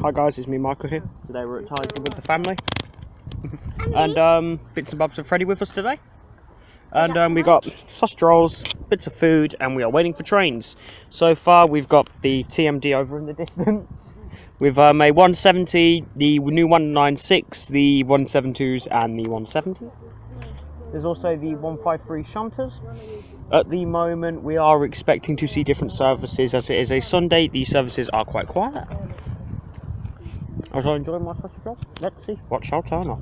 Hi guys, it's me Michael here. Today we're at Tyseley with the family. And bits and bobs of Freddy with us today. And we got sausage rolls, bits of food, and we are waiting for trains. So far we've got the TMD over in the distance. We've a 170, the new 196, the 172s and the 170s. There's also the 153 shunters. At the moment we are expecting to see different services as it is a Sunday. These services are quite quiet. As I enjoy my sausage roll, let's see what shall turn up.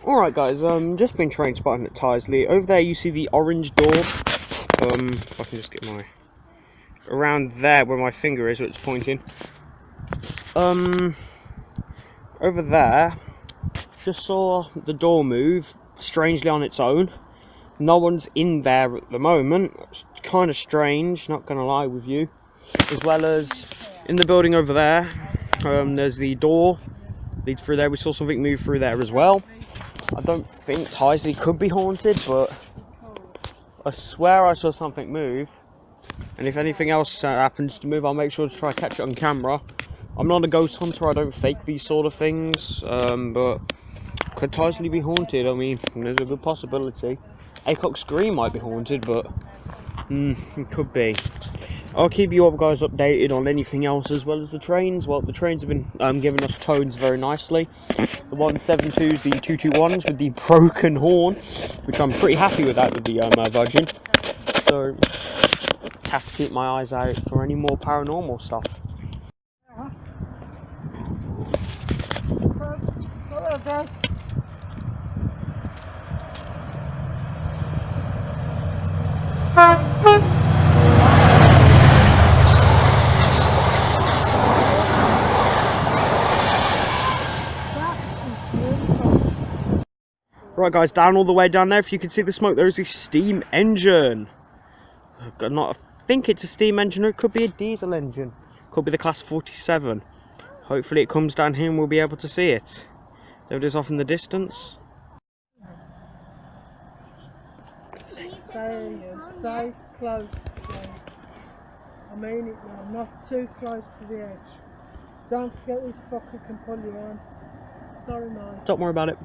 Alright guys, just been train spotting at Tyseley. Over there you see the orange door. If I can just get my... around there where my finger is, where it's pointing. Over there, just saw the door move, strangely on its own. No one's in there at the moment. It's kind of strange, not gonna lie with you. As well as, in the building over there, there's the door, leads through there. We saw something move through there as well. I don't think Tyseley could be haunted, but I swear I saw something move. And if anything else happens to move, I'll make sure to try to catch it on camera. I'm not a ghost hunter, I don't fake these sort of things, but could Tyseley be haunted? I mean, there's a good possibility. Acock Scream might be haunted, but it could be. I'll keep you guys updated on anything else as well as the trains. Well, the trains have been giving us tones very nicely. The 172s, the 221s with the broken horn, which I'm pretty happy with that with the Virgin. So, have to keep my eyes out for any more paranormal stuff. Right guys, down all the way down there, if you can see the smoke, there is a steam engine. I think it's a steam engine, or it could be a diesel engine. Could be the class 47. Hopefully it comes down here and we'll be able to see it. There it is off in the distance. Stay close, please. I mean it now, not too close to the edge. Don't forget this fucker can pull you on. Sorry mate. Don't worry about it.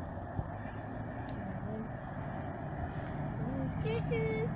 Choo-choo.